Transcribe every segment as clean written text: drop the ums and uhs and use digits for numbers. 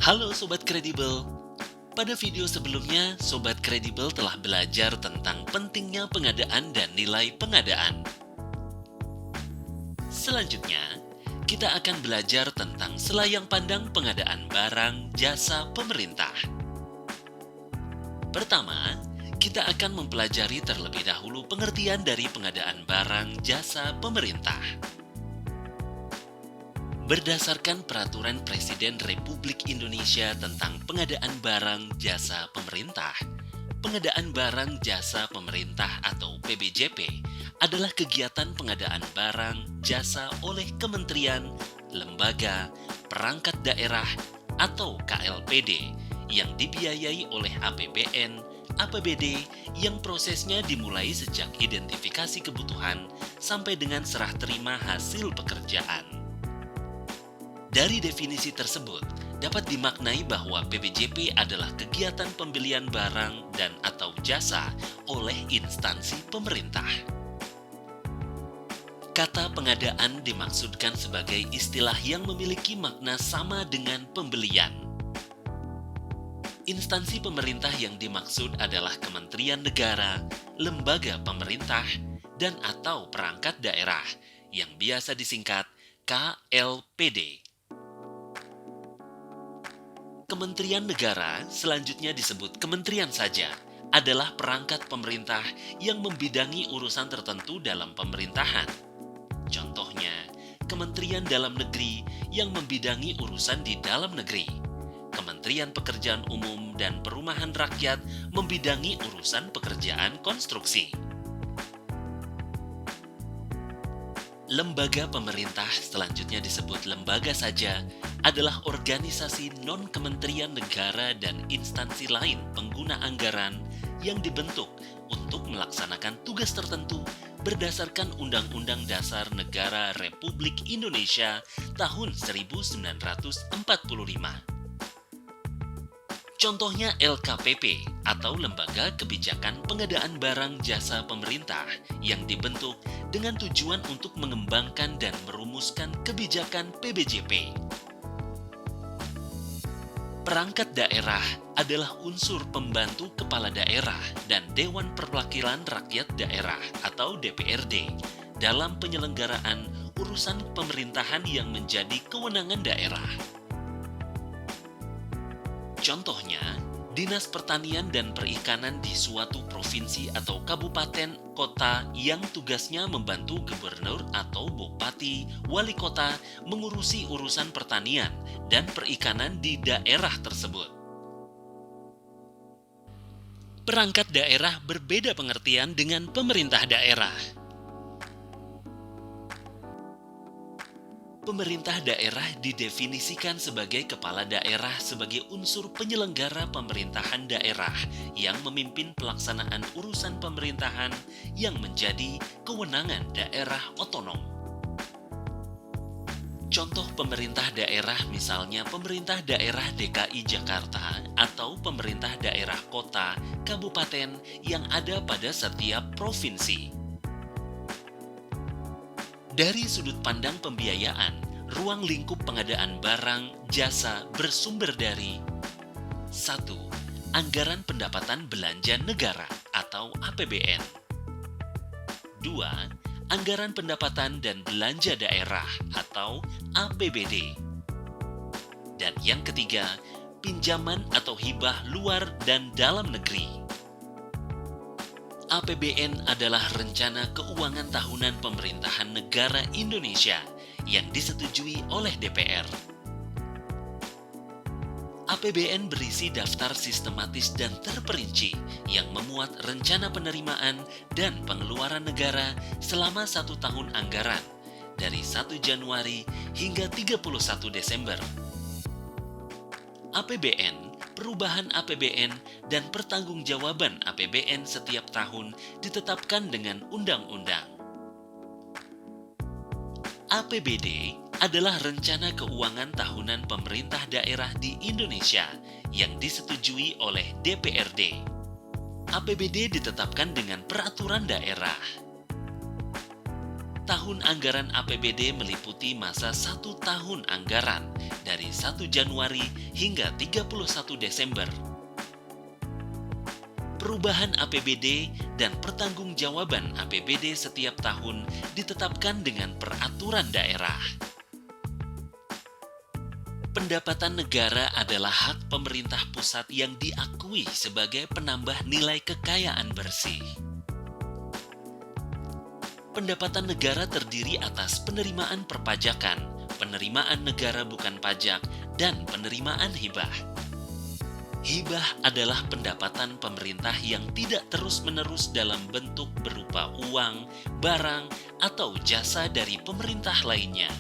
Halo Sobat Kredibel. Pada video sebelumnya, Sobat Kredibel telah belajar tentang pentingnya pengadaan dan nilai pengadaan. Selanjutnya, kita akan belajar tentang selayang pandang pengadaan barang jasa pemerintah. Pertama, kita akan mempelajari terlebih dahulu pengertian dari pengadaan barang jasa pemerintah. Berdasarkan Peraturan Presiden Republik Indonesia tentang pengadaan barang jasa pemerintah, pengadaan barang jasa pemerintah atau PBJP adalah kegiatan pengadaan barang jasa oleh kementerian, lembaga, perangkat daerah, atau KLPD yang dibiayai oleh APBN, APBD yang prosesnya dimulai sejak identifikasi kebutuhan sampai dengan serah terima hasil pekerjaan. Dari definisi tersebut, dapat dimaknai bahwa PBJP adalah kegiatan pembelian barang dan atau jasa oleh instansi pemerintah. Kata pengadaan dimaksudkan sebagai istilah yang memiliki makna sama dengan pembelian. Instansi pemerintah yang dimaksud adalah kementerian negara, lembaga pemerintah, dan atau perangkat daerah yang biasa disingkat KLPD. Kementerian negara, selanjutnya disebut kementerian saja, adalah perangkat pemerintah yang membidangi urusan tertentu dalam pemerintahan. Contohnya, Kementerian Dalam Negeri yang membidangi urusan di dalam negeri. Kementerian Pekerjaan Umum dan Perumahan Rakyat membidangi urusan pekerjaan konstruksi. Lembaga pemerintah, selanjutnya disebut lembaga saja, adalah organisasi non-kementerian negara dan instansi lain pengguna anggaran yang dibentuk untuk melaksanakan tugas tertentu berdasarkan Undang-Undang Dasar Negara Republik Indonesia tahun 1945. Contohnya LKPP atau Lembaga Kebijakan Pengadaan Barang Jasa Pemerintah yang dibentuk dengan tujuan untuk mengembangkan dan merumuskan kebijakan PBJP. Perangkat daerah adalah unsur pembantu kepala daerah dan Dewan Perwakilan Rakyat Daerah atau DPRD dalam penyelenggaraan urusan pemerintahan yang menjadi kewenangan daerah. Contohnya, Dinas Pertanian dan Perikanan di suatu provinsi atau kabupaten kota yang tugasnya membantu gubernur atau bupati, wali kota mengurusi urusan pertanian dan perikanan di daerah tersebut. Perangkat daerah berbeda pengertian dengan pemerintah daerah. Pemerintah daerah didefinisikan sebagai kepala daerah sebagai unsur penyelenggara pemerintahan daerah yang memimpin pelaksanaan urusan pemerintahan yang menjadi kewenangan daerah otonom. Contoh pemerintah daerah misalnya pemerintah daerah DKI Jakarta atau pemerintah daerah kota, kabupaten yang ada pada setiap provinsi. Dari sudut pandang pembiayaan, ruang lingkup pengadaan barang jasa bersumber dari 1. Anggaran pendapatan belanja negara atau APBN. 2. Anggaran pendapatan dan belanja daerah atau APBD. Dan yang ketiga, pinjaman atau hibah luar dan dalam negeri. APBN adalah Rencana Keuangan Tahunan Pemerintahan Negara Indonesia yang disetujui oleh DPR. APBN berisi daftar sistematis dan terperinci yang memuat rencana penerimaan dan pengeluaran negara selama 1 tahun anggaran dari 1 Januari hingga 31 Desember. APBN, perubahan APBN, dan pertanggungjawaban APBN setiap tahun ditetapkan dengan undang-undang. APBD adalah Rencana Keuangan Tahunan Pemerintah Daerah di Indonesia yang disetujui oleh DPRD. APBD ditetapkan dengan peraturan daerah. Tahun anggaran APBD meliputi masa 1 tahun anggaran dari 1 Januari hingga 31 Desember. Perubahan APBD dan pertanggungjawaban APBD setiap tahun ditetapkan dengan peraturan daerah. Pendapatan negara adalah hak pemerintah pusat yang diakui sebagai penambah nilai kekayaan bersih. Pendapatan negara terdiri atas penerimaan perpajakan, penerimaan negara bukan pajak, dan penerimaan hibah. Hibah adalah pendapatan pemerintah yang tidak terus-menerus dalam bentuk berupa uang, barang, atau jasa dari pemerintah lainnya.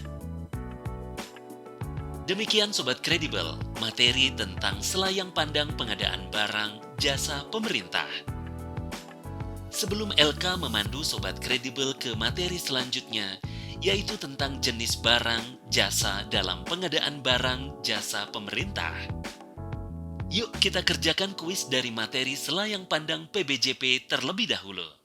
Demikian Sobat Kredibel, materi tentang selayang pandang pengadaan barang jasa pemerintah. Sebelum LK memandu Sobat Kredibel ke materi selanjutnya, yaitu tentang jenis barang jasa dalam pengadaan barang jasa pemerintah. Yuk kita kerjakan kuis dari materi selayang pandang PBJP terlebih dahulu.